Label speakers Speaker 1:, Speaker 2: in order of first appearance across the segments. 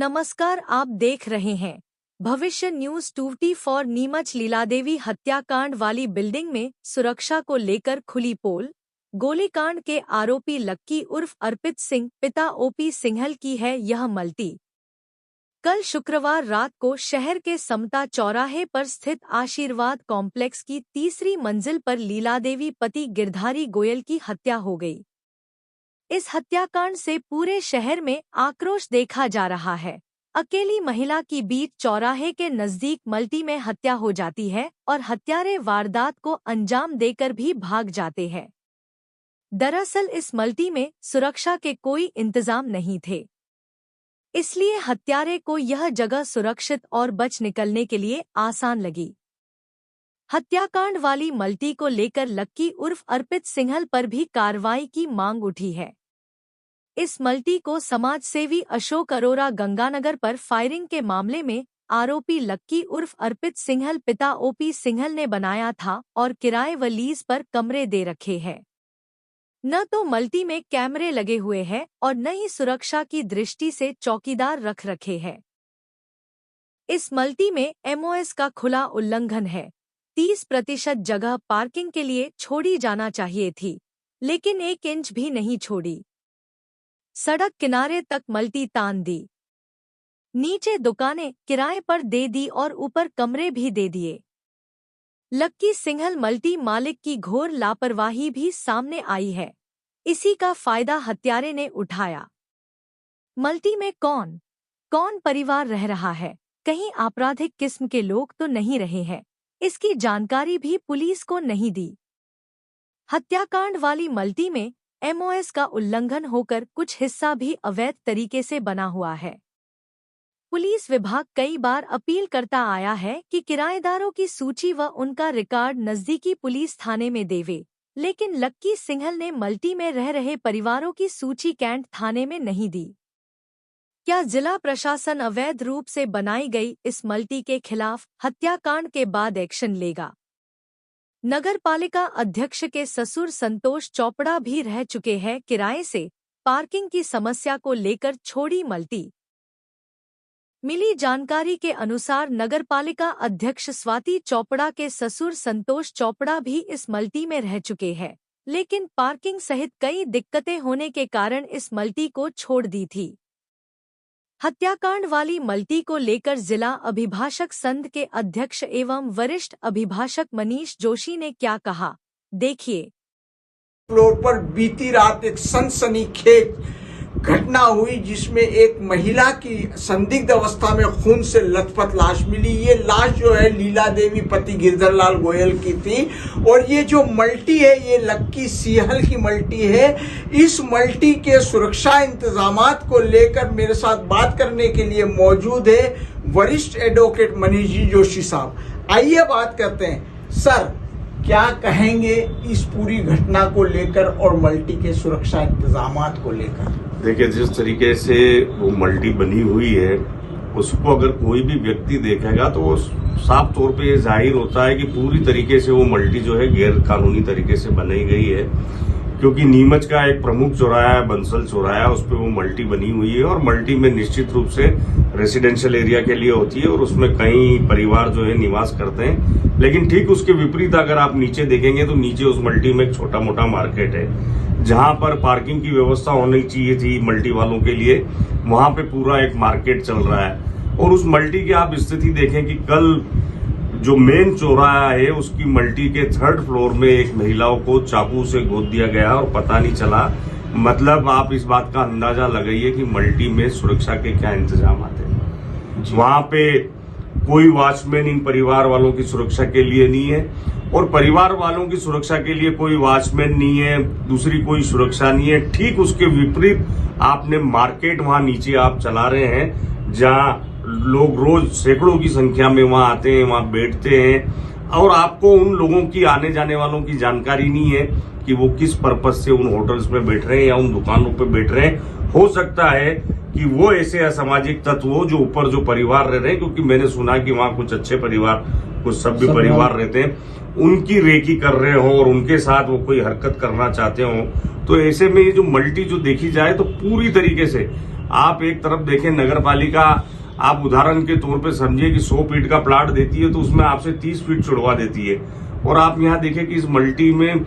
Speaker 1: नमस्कार, आप देख रहे हैं भविष्य न्यूज 24। नीमच लीलादेवी हत्याकांड वाली बिल्डिंग में सुरक्षा को लेकर खुली पोल। गोलीकांड के आरोपी लक्की उर्फ अर्पित सिंह पिता ओपी सिंघल की है यह मल्टी। कल शुक्रवार रात को शहर के समता चौराहे पर स्थित आशीर्वाद कॉम्प्लेक्स की तीसरी मंजिल पर लीलादेवी पति गिरधारी गोयल की हत्या हो गई। इस हत्याकांड से पूरे शहर में आक्रोश देखा जा रहा है। अकेली महिला की बीच चौराहे के नजदीक मल्टी में हत्या हो जाती है और हत्यारे वारदात को अंजाम देकर भी भाग जाते हैं। दरअसल इस मल्टी में सुरक्षा के कोई इंतजाम नहीं थे, इसलिए हत्यारे को यह जगह सुरक्षित और बच निकलने के लिए आसान लगी। हत्याकांड वाली मल्टी को लेकर लक्की उर्फ अर्पित सिंघल पर भी कार्रवाई की मांग उठी है। इस मल्टी को समाजसेवी अशोक अरोरा गंगानगर पर फायरिंग के मामले में आरोपी लक्की उर्फ अर्पित सिंघल पिता ओपी सिंघल ने बनाया था और किराए व लीज पर कमरे दे रखे हैं। न तो मल्टी में कैमरे लगे हुए हैं और न ही सुरक्षा की दृष्टि से चौकीदार रख रखे हैं। इस मल्टी में एमओएस का खुला उल्लंघन है। 30% जगह पार्किंग के लिए छोड़ी जाना चाहिए थी, लेकिन 1 इंच भी नहीं छोड़ी। सड़क किनारे तक मल्टी तान दी, नीचे दुकानें किराए पर दे दी और ऊपर कमरे भी दे दिए। लक्की सिंघल मल्टी मालिक की घोर लापरवाही भी सामने आई है। इसी का फायदा हत्यारे ने उठाया। मल्टी में कौन कौन परिवार रह रहा है, कहीं आपराधिक किस्म के लोग तो नहीं रहे हैं, इसकी जानकारी भी पुलिस को नहीं दी। हत्याकांड वाली मल्टी में एमओएस का उल्लंघन होकर कुछ हिस्सा भी अवैध तरीके से बना हुआ है। पुलिस विभाग कई बार अपील करता आया है कि किराएदारों की सूची व उनका रिकॉर्ड नजदीकी पुलिस थाने में देवे, लेकिन लक्की सिंघल ने मल्टी में रह रहे परिवारों की सूची कैंट थाने में नहीं दी। क्या जिला प्रशासन अवैध रूप से बनाई गई इस मल्टी के खिलाफ हत्याकांड के बाद एक्शन लेगा? नगरपालिका अध्यक्ष के ससुर संतोष चोपड़ा भी रह चुके हैं किराए से पार्किंग की समस्या को लेकर छोड़ी मल्टी। मिली जानकारी के अनुसार नगरपालिका अध्यक्ष स्वाति चोपड़ा के ससुर संतोष चोपड़ा भी इस मल्टी में रह चुके हैं, लेकिन पार्किंग सहित कई दिक्कतें होने के कारण इस मल्टी को छोड़ दी थी। हत्याकांड वाली मल्टी को लेकर जिला अभिभाषक संघ के अध्यक्ष एवं वरिष्ठ अभिभाषक मनीष जोशी ने क्या कहा, देखिए।
Speaker 2: फ्लोर पर बीती रात एक सनसनीखेज घटना हुई जिसमें एक महिला की संदिग्ध अवस्था में खून से लथपथ लाश मिली। ये लाश जो है लीला देवी पति गिरधर लाल गोयल की थी और ये जो मल्टी है ये लक्की सिंघल की मल्टी है। इस मल्टी के सुरक्षा इंतजामात को लेकर मेरे साथ बात करने के लिए मौजूद है वरिष्ठ एडवोकेट मनीष जी जोशी साहब। आइए बात करते हैं। सर, क्या कहेंगे इस पूरी घटना को लेकर और मल्टी के सुरक्षा इंतजामात को लेकर?
Speaker 3: देखिए, जिस तरीके से वो मल्टी बनी हुई है उसको अगर कोई भी व्यक्ति देखेगा तो वो साफ तौर पे ये जाहिर होता है कि पूरी तरीके से वो मल्टी जो है गैर कानूनी तरीके से बनाई गई है, क्योंकि नीमच का एक प्रमुख चौराहा है बंसल चौराहा, उस पर वो मल्टी बनी हुई है और मल्टी में निश्चित रूप से रेसिडेंशियल एरिया के लिए होती है और उसमें कई परिवार जो है निवास करते हैं। लेकिन ठीक उसके विपरीत अगर आप नीचे देखेंगे तो नीचे उस मल्टी में एक छोटा मोटा मार्केट है जहां पर पार्किंग की व्यवस्था होनी चाहिए थी मल्टी वालों के लिए, वहां पे पूरा एक मार्केट चल रहा है। और उस मल्टी की आप स्थिति देखें कि कल जो मेन चौराहा है उसकी मल्टी के 3rd फ्लोर में एक महिला को चाकू से गोद दिया गया और पता नहीं चला। मतलब आप इस बात का अंदाजा लगाइए कि मल्टी में सुरक्षा के क्या इंतजाम आते हैं। वहां पे कोई वॉचमैन इन परिवार वालों की सुरक्षा के लिए नहीं है और परिवार वालों की सुरक्षा के लिए कोई वॉचमैन नहीं है, दूसरी कोई सुरक्षा नहीं है। ठीक उसके विपरीत आपने मार्केट वहां नीचे आप चला रहे हैं जहां लोग रोज सैकड़ों की संख्या में वहां आते हैं, वहां बैठते हैं और आपको उन लोगों की आने जाने वालों की जानकारी नहीं है कि वो किस पर्पज से उन होटल्स में बैठ रहे हैं या उन दुकानों पे बैठ रहे हैं। हो सकता है कि वो ऐसे असामाजिक तत्व हो जो ऊपर जो परिवार रह रहे हैं, क्योंकि मैंने सुना कि वहां कुछ अच्छे परिवार, कुछ सभ्य परिवार रहते हैं, उनकी रेकी कर रहे हो और उनके साथ वो कोई हरकत करना चाहते हो। तो ऐसे में ये जो मल्टी जो देखी जाए तो पूरी तरीके से आप एक तरफ देखें, नगर पालिका आप उदाहरण के तौर पे समझिए कि 100 फीट का प्लाट देती है तो उसमें आपसे 30 फीट छुड़वा देती है। और आप यहाँ देखें कि इस मल्टी में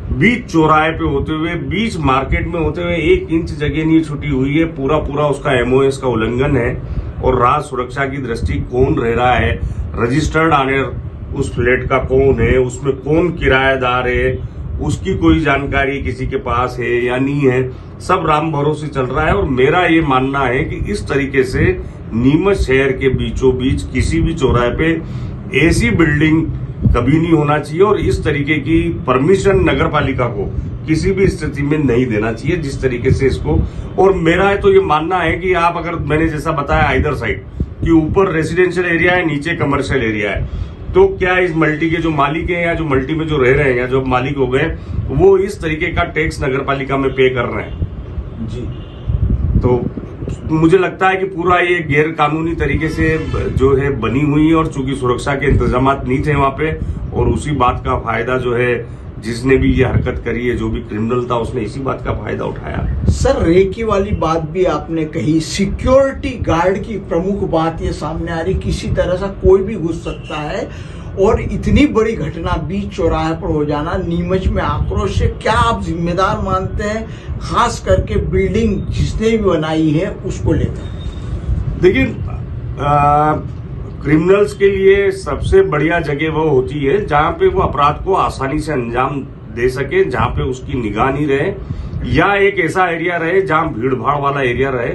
Speaker 3: बीच चौराहे पे होते हुए, बीच मार्केट में होते हुए 1 इंच जगह नहीं छुटी हुई है। पूरा पूरा उसका MOS का उल्लंघन है। और राज सुरक्षा की दृष्टि कौन रह रहा है, रजिस्टर्ड ऑनर उस फ्लैट का कौन है, उसमें कौन किराएदार है, उसकी कोई जानकारी किसी के पास है या नहीं है, सब राम भरोसे चल रहा है। और मेरा ये मानना है कि इस तरीके से नीमच शहर के बीचों बीच किसी भी चौराहे पे ऐसी बिल्डिंग कभी नहीं होना चाहिए और इस तरीके की परमिशन नगर पालिका को किसी भी स्थिति में नहीं देना चाहिए जिस तरीके से इसको। और मेरा तो ये मानना है कि आप अगर मैंने जैसा बताया आइदर साइड कि ऊपर रेसिडेंशियल एरिया है, नीचे कमर्शियल एरिया है, तो क्या इस मल्टी के जो मालिक हैं या जो मल्टी में जो रह रहे हैं या जो मालिक हो गए वो इस तरीके का टैक्स नगर पालिका में पे कर रहे हैं
Speaker 2: जी।
Speaker 3: तो मुझे लगता है कि पूरा ये गैर कानूनी तरीके से जो है बनी हुई है और चूंकि सुरक्षा के इंतजाम नहीं थे वहां पे और उसी बात का फायदा जो है जिसने भी ये हरकत करी है, जो भी क्रिमिनल था, उसने इसी बात का फायदा उठाया।
Speaker 2: सर, रेकी वाली बात भी आपने कही, सिक्योरिटी गार्ड की प्रमुख बात ये सामने आ रही, किसी तरह से कोई भी घुस सकता है और इतनी बड़ी घटना बीच चौराहे पर हो जाना, नीमच में आक्रोश से क्या आप जिम्मेदार मानते हैं, खास करके बिल्डिंग जिसने भी बनाई है उसको लेकर?
Speaker 3: देखिए, क्रिमिनल्स के लिए सबसे बढ़िया जगह वो होती है जहां पे वो अपराध को आसानी से अंजाम दे सके, जहां पे उसकी निगाह नहीं रहे या एक ऐसा एरिया रहे जहां भीड़ भाड़ वाला एरिया रहे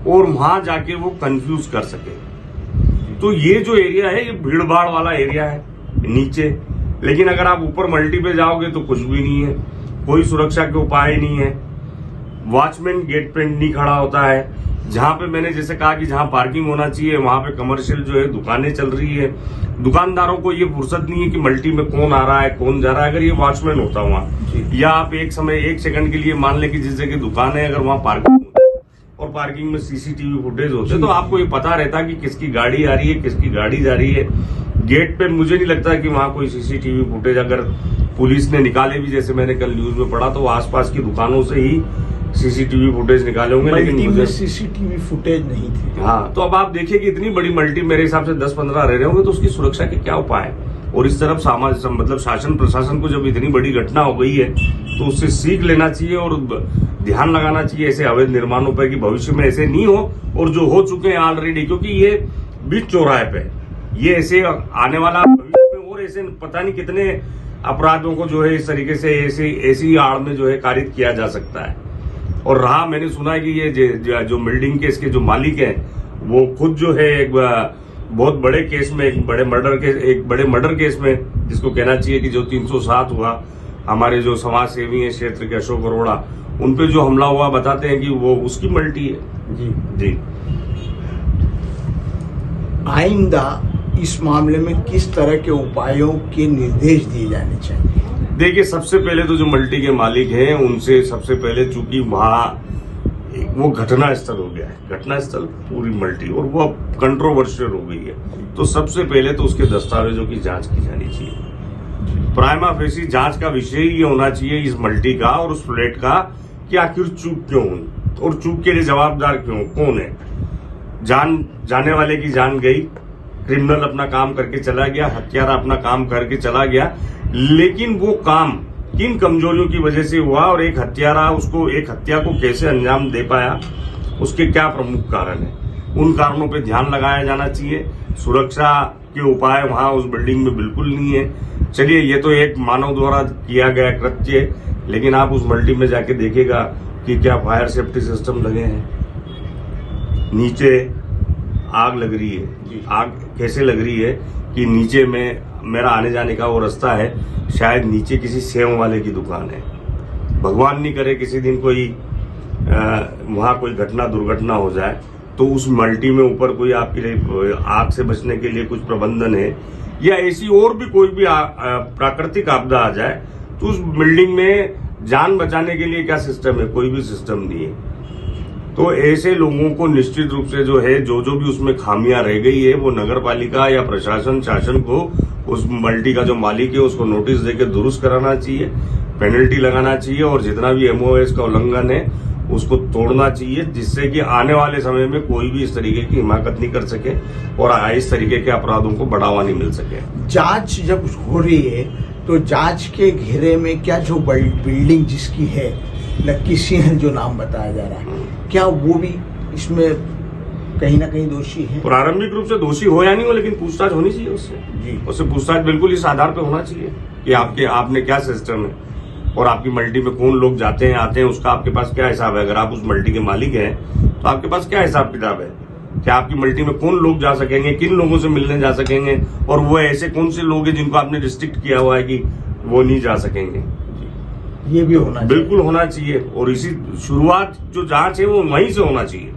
Speaker 3: और वहां जाके वो कंफ्यूज कर सके। तो ये जो एरिया है ये भीड़ भाड़ वाला एरिया है नीचे, लेकिन अगर आप ऊपर मल्टी पे जाओगे तो कुछ भी नहीं है, कोई सुरक्षा के उपाय नहीं है, वॉचमैन गेट पे नहीं खड़ा होता है। जहां पे मैंने जैसे कहा कि जहां पार्किंग होना चाहिए वहां पे कमर्शियल जो है दुकानें चल रही है, दुकानदारों को ये फुर्सत नहीं है कि मल्टी में कौन आ रहा है कौन जा रहा है। अगर ये वॉचमैन होता वहां या आप एक सेकंड के लिए मान लें कि जिस जगह दुकान है अगर वहां पार्किंग और पार्किंग में CCTV फुटेज होते तो आपको ये पता रहता कि किसकी गाड़ी आ रही है किसकी गाड़ी जा रही है। गेट पे मुझे नहीं लगता कि वहां कोई CCTV फुटेज अगर पुलिस ने निकाले भी, जैसे मैंने कल न्यूज में पढ़ा, तो आसपास की दुकानों से ही CCTV फुटेज निकाले होंगे, लेकिन मुझे
Speaker 2: CCTV फुटेज नहीं थी।
Speaker 3: हाँ, तो अब आप देखिए कि इतनी बड़ी मल्टी मेरे हिसाब से 10-15 रह रहे होंगे तो उसकी सुरक्षा के क्या उपाय है। और इस तरफ मतलब शासन प्रशासन को जब इतनी बड़ी घटना हो गई है तो उससे सीख लेना चाहिए और ध्यान लगाना चाहिए ऐसे अवैध निर्माणों पर कि भविष्य में ऐसे नहीं हो, और जो हो चुके हैं ऑलरेडी, क्योंकि ये बीच चौराहे पे ये ऐसे आने वाला भविष्य में और ऐसे पता नहीं कितने अपराधों को जो है इस तरीके से ऐसी आड़ में जो है कारित किया जा सकता है। और रहा, मैंने सुना है कि ये जो बिल्डिंग के इसके जो मालिक हैं वो खुद जो है एक बहुत बड़े केस में, एक बड़े मर्डर केस में, जिसको कहना चाहिए कि जो 307 हुआ, हमारे जो समाज सेवी हैं क्षेत्र के अशोक अरोड़ा, उन पे जो हमला हुआ, बताते हैं कि वो उसकी मल्टी है। जी।
Speaker 2: आइंदा इस मामले में किस तरह के उपायों के निर्देश दिए जाने चाहिए?
Speaker 3: देखिए, सबसे पहले तो जो मल्टी के मालिक हैं उनसे सबसे पहले, चूंकि वहां वो घटना स्थल हो गया है, घटना स्थल पूरी मल्टी, और वो अब कंट्रोवर्शियल हो गई है, तो सबसे पहले तो उसके दस्तावेजों की जांच की जानी चाहिए। प्राइमा फेसी जांच का विषय ये होना चाहिए इस मल्टी का और उस फ्लैट का कि आखिर चूक क्यों हुई और चूक के लिए जवाबदार कौन है। जाने वाले की जान गई, क्रिमिनल अपना काम करके चला गया, हत्यारा अपना काम करके चला गया, लेकिन वो काम किन कमजोरियों की वजह से हुआ और एक हत्यारा उसको एक हत्या को कैसे अंजाम दे पाया, उसके क्या प्रमुख कारण है, उन कारणों पे ध्यान लगाया जाना चाहिए। सुरक्षा के उपाय वहां उस बिल्डिंग में बिल्कुल नहीं है। चलिए, ये तो एक मानव द्वारा किया गया कृत्य है, लेकिन आप उस मल्टी में जाके देखिएगा कि क्या फायर सेफ्टी सिस्टम लगे हैं, नीचे आग लग रही है। आग कैसे लग रही है कि नीचे में मेरा आने जाने का वो रास्ता है, शायद नीचे किसी सेव वाले की दुकान है। भगवान नहीं करे किसी दिन कोई वहां कोई दुर्घटना हो जाए तो उस मल्टी में ऊपर कोई आपके लिए आग से बचने के लिए कुछ प्रबंधन है, या ऐसी और भी कोई भी प्राकृतिक आपदा आ जाए तो उस बिल्डिंग में जान बचाने के लिए क्या सिस्टम है? कोई भी सिस्टम नहीं है। तो ऐसे लोगों को निश्चित रूप से जो है जो भी उसमें खामियां रह गई है वो नगर पालिका या प्रशासन शासन को उस मल्टी का जो मालिक है उसको नोटिस देकर दुरुस्त कराना चाहिए, पेनल्टी लगाना चाहिए, और जितना भी MOS का उल्लंघन है उसको तोड़ना चाहिए, जिससे कि आने वाले समय में कोई भी इस तरीके की हिमाकत नहीं कर सके और इस तरीके के अपराधों को बढ़ावा नहीं मिल सके।
Speaker 2: जांच जब हो रही है तो जांच के घेरे में क्या जो बिल्डिंग जिसकी है लक्की सिंह जो नाम बताया जा रहा है, क्या वो भी इसमें कहीं ना कहीं दोषी है?
Speaker 3: प्रारंभिक रूप से दोषी हो या नहीं हो, लेकिन पूछताछ होनी चाहिए उससे
Speaker 2: जी।
Speaker 3: उससे पूछताछ बिल्कुल इस आधार पर होना चाहिए कि आपने क्या सिस्टम है और आपकी मल्टी में कौन लोग जाते हैं आते हैं, उसका आपके पास क्या हिसाब है। अगर आप उस मल्टी के मालिक हैं तो आपके पास क्या हिसाब किताब है, क्या आपकी मल्टी में कौन लोग जा सकेंगे, किन लोगों से मिलने जा सकेंगे, और वो ऐसे कौन से लोग हैं जिनको आपने रिस्ट्रिक्ट किया हुआ है कि वो नहीं जा सकेंगे।
Speaker 2: ये भी होना
Speaker 3: बिल्कुल होना चाहिए, और इसी शुरुआत जो जांच है वो वहीं से होना चाहिए।